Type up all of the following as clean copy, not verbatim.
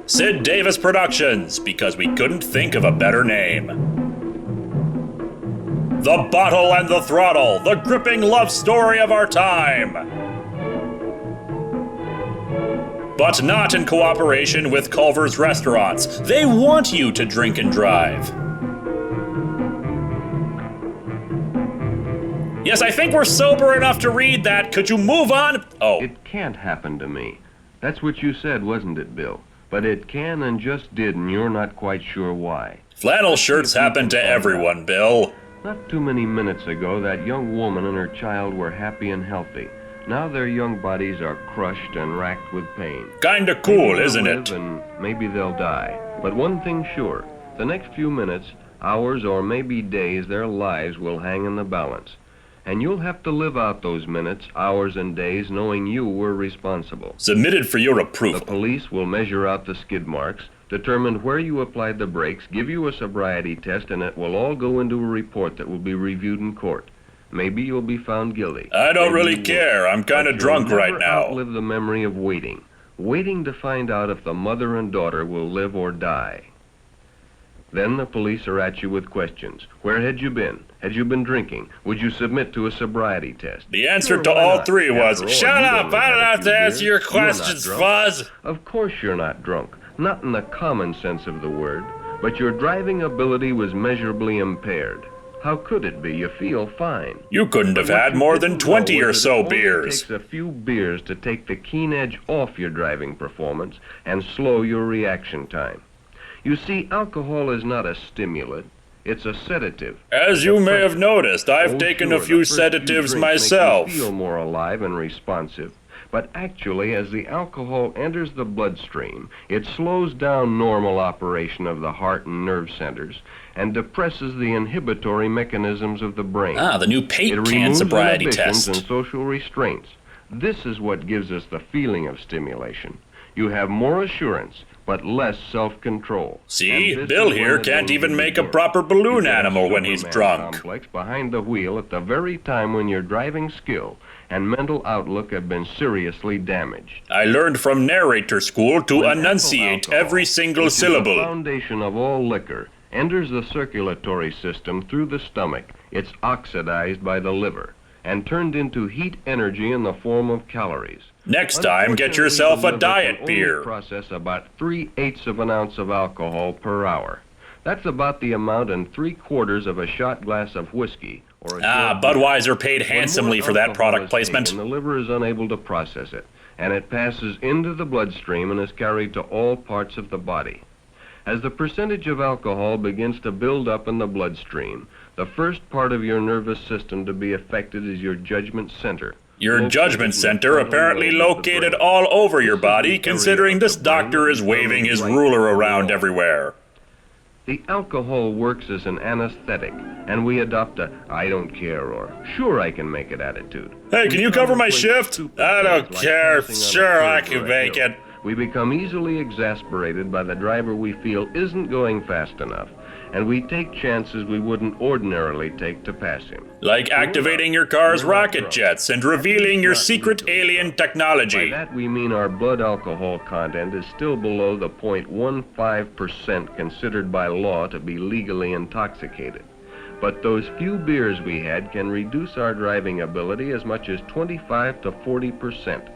Sid Davis Productions, because we couldn't think of a better name. The Bottle and the Throttle, the gripping love story of our time. But not in cooperation with Culver's Restaurants. They want you to drink and drive. Yes, I think we're sober enough to read that. Could you move on? Oh. It can't happen to me. That's what you said, wasn't it, Bill? But it can and just did, and you're not quite sure why. Flannel shirts happen to everyone, Bill. Not too many minutes ago, that young woman and her child were happy and healthy. Now their young bodies are crushed and racked with pain. Kinda cool, isn't it? And maybe they'll die. But one thing's sure, the next few minutes, hours, or maybe days, their lives will hang in the balance. And you'll have to live out those minutes, hours, and days knowing you were responsible. Submitted for your approval. The police will measure out the skid marks, determine where you applied the brakes, give you a sobriety test, and it will all go into a report that will be reviewed in court. Maybe you'll be found guilty. I don't really care. I'm kind of drunk right now. Outlive the memory of waiting to find out if the mother and daughter will live or die. Then the police are at you with questions. Where had you been? Had you been drinking? Would you submit to a sobriety test? The answer to all three was, shut up, I don't have to answer your questions, Fuzz. Of course you're not drunk. Not in the common sense of the word. But your driving ability was measurably impaired. How could it be? You feel fine. You couldn't have had more than 20 or so beers. It takes a few beers to take the keen edge off your driving performance and slow your reaction time. You see, alcohol is not a stimulant, it's a sedative. As you may have noticed, I've taken a few sedatives myself. You feel more alive and responsive, but actually, as the alcohol enters the bloodstream, it slows down normal operation of the heart and nerve centers and depresses the inhibitory mechanisms of the brain. Ah, the new paint can sobriety test. And social restraints. This is what gives us the feeling of stimulation. You have more assurance, but less self-control. See, Bill here can't even make a proper balloon animal when he's drunk. Complex behind the wheel at the very time when your driving skill and mental outlook have been seriously damaged. I learned from narrator school to enunciate every single syllable. The foundation of all liquor enters the circulatory system through the stomach. It's oxidized by the liver and turned into heat energy in the form of calories. Next time, get yourself a diet beer. Process about 3/8 of an ounce of alcohol per hour. That's about the amount in 3/4 of a shot glass of whiskey. Or Budweiser paid handsomely for that product placement. And the liver is unable to process it, and it passes into the bloodstream and is carried to all parts of the body. As the percentage of alcohol begins to build up in the bloodstream, the first part of your nervous system to be affected is your judgment center. Your judgment center apparently located all over your body, considering this doctor is waving his ruler around everywhere. The alcohol works as an anesthetic, and we adopt a I don't care or sure I can make it attitude. Hey, can you cover my shift? I don't care. Sure, I can make it. We become easily exasperated by the driver we feel isn't going fast enough, and we take chances we wouldn't ordinarily take to pass him. Like activating your car's rocket jets and revealing your secret alien technology. By that we mean our blood alcohol content is still below the 0.15% considered by law to be legally intoxicated. But those few beers we had can reduce our driving ability as much as 25 to 40%.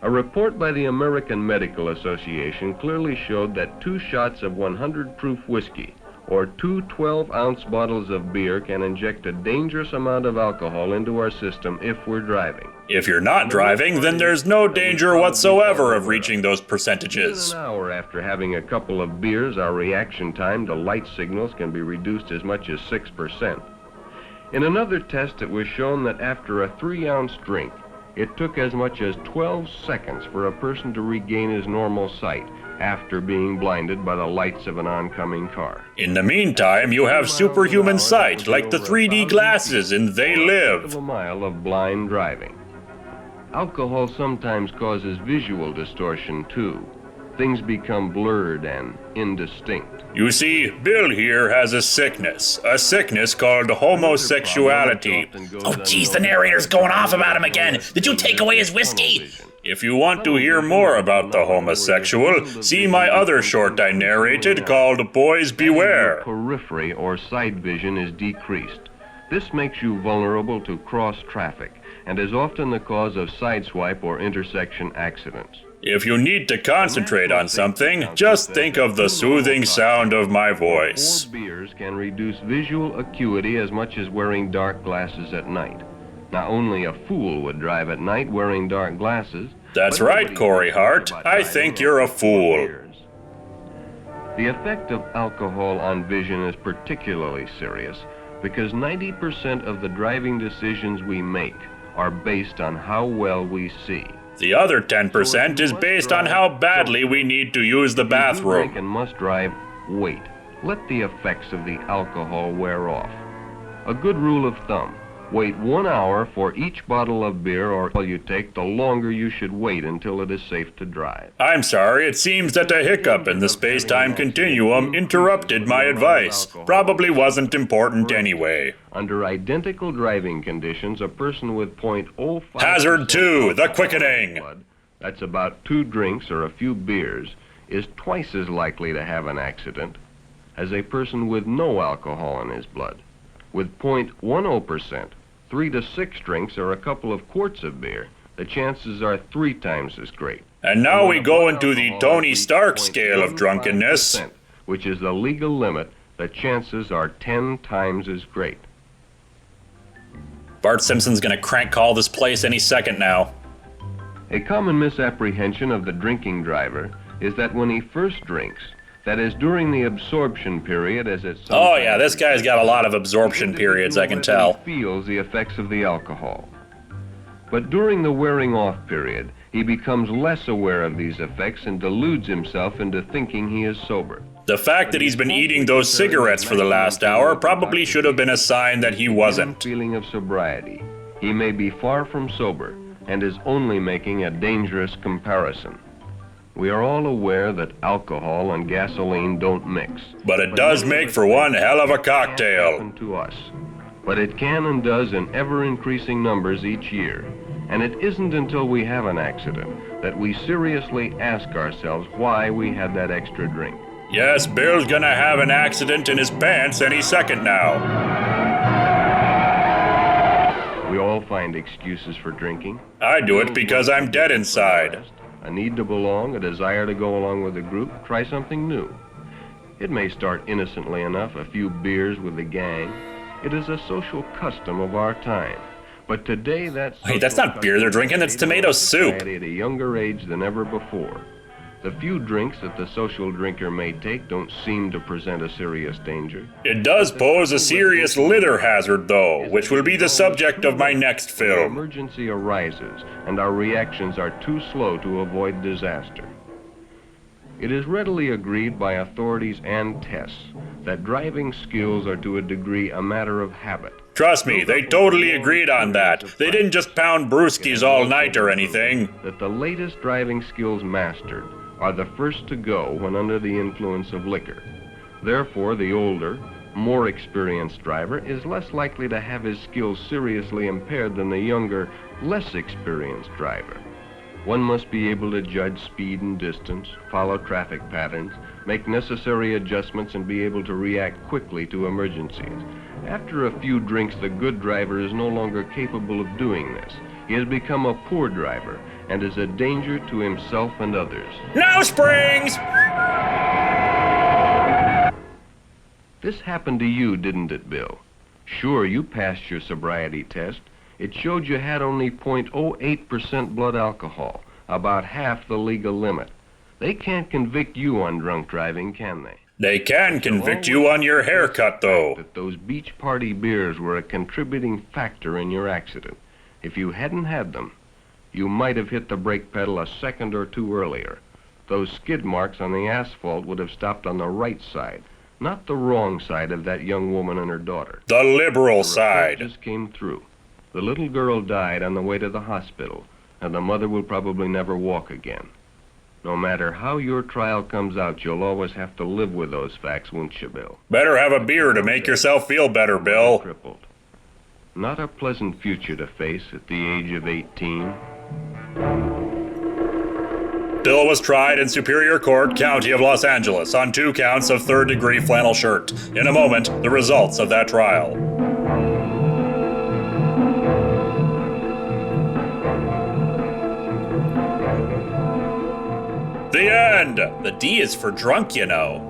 A report by the American Medical Association clearly showed that 2 shots of 100 proof whiskey or 2 12-ounce bottles of beer can inject a dangerous amount of alcohol into our system if we're driving. If you're not driving, then there's no danger whatsoever of reaching those percentages. Within an hour after having a couple of beers, our reaction time to light signals can be reduced as much as 6%. In another test, it was shown that after a 3-ounce drink, it took as much as 12 seconds for a person to regain his normal sight after being blinded by the lights of an oncoming car. In the meantime, you have superhuman sight, like the 3D glasses in They Live. A mile of blind driving. Alcohol sometimes causes visual distortion, too. Things become blurred and indistinct. You see, Bill here has a sickness called homosexuality. Oh, geez, the narrator's going off about him again. Did you take away his whiskey? If you want to hear more about the homosexual, see my other short I narrated called Boys Beware. Periphery or sight vision is decreased. This makes you vulnerable to cross traffic and is often the cause of sideswipe or intersection accidents. If you need to concentrate on something, just think of the soothing sound of my voice. 4 beers can reduce visual acuity as much as wearing dark glasses at night. Now, only a fool would drive at night wearing dark glasses. That's right, Corey Hart. I think you're a fool. The effect of alcohol on vision is particularly serious because 90% of the driving decisions we make are based on how well we see. The other 10% is based on how badly we need to use the bathroom. Drink and must drive, wait. Let the effects of the alcohol wear off. A good rule of thumb: wait 1 hour for each bottle of beer or all you take, the longer you should wait until it is safe to drive. I'm sorry, it seems that a hiccup in the space-time continuum interrupted my advice. Probably wasn't important anyway. Under identical driving conditions, a person with .05 Hazard 2, the quickening. blood, that's about 2 drinks or a few beers, is twice as likely to have an accident as a person with no alcohol in his blood. With .10%, 3 to 6 drinks or a couple of quarts of beer, the chances are 3 times as great. And now we go into the Tony Stark scale of drunkenness. Which is the legal limit, the chances are 10 times as great. Bart Simpson's gonna crank call this place any second now. A common misapprehension of the drinking driver is that when he first drinks, that is, during the absorption period, as it's Oh yeah, this guy's got a lot of absorption periods, I can tell. He feels the effects of the alcohol. But during the wearing off period, he becomes less aware of these effects and deludes himself into thinking he is sober. The fact that he's been eating those cigarettes for the last hour probably should have been a sign that he wasn't. Feeling of sobriety. He may be far from sober and is only making a dangerous comparison. We are all aware that alcohol and gasoline don't mix. But it does make for one hell of a cocktail. To us. But it can and does in ever-increasing numbers each year. And it isn't until we have an accident that we seriously ask ourselves why we had that extra drink. Yes, Bill's gonna have an accident in his pants any second now. We all find excuses for drinking. I do it because I'm dead inside. A need to belong, a desire to go along with a group, try something new. It may start innocently enough, a few beers with the gang. It is a social custom of our time. But today that's... Wait, that's not beer they're drinking, that's tomato soup. At a younger age than ever before. The few drinks that the social drinker may take don't seem to present a serious danger. It does pose a serious litter hazard, though, which will be the subject of my next film. Emergency arises, and our reactions are too slow to avoid disaster. It is readily agreed by authorities and tests that driving skills are to a degree a matter of habit. Trust me, they totally agreed on that. They didn't just pound brewskis all night or anything. That the latest driving skills mastered are the first to go when under the influence of liquor. Therefore, the older, more experienced driver is less likely to have his skills seriously impaired than the younger, less experienced driver. One must be able to judge speed and distance, follow traffic patterns, make necessary adjustments, and be able to react quickly to emergencies. After a few drinks, the good driver is no longer capable of doing this. He has become a poor driver and is a danger to himself and others. No springs! This happened to you, didn't it, Bill? Sure, you passed your sobriety test. It showed you had only 0.08% blood alcohol, about half the legal limit. They can't convict you on drunk driving, can they? They can convict you on your haircut, though. That those beach party beers were a contributing factor in your accident. If you hadn't had them, you might have hit the brake pedal a second or two earlier. Those skid marks on the asphalt would have stopped on the right side, not the wrong side of that young woman and her daughter. The liberal side. Just came through. The little girl died on the way to the hospital, and the mother will probably never walk again. No matter how your trial comes out, you'll always have to live with those facts, won't you, Bill? Better have a beer to make yourself feel better, Bill. Crippled. Not a pleasant future to face at the age of 18. Bill was tried in Superior Court, County of Los Angeles, on 2 counts of third-degree flannel shirt. In a moment, the results of that trial. The end! The D is for drunk, you know.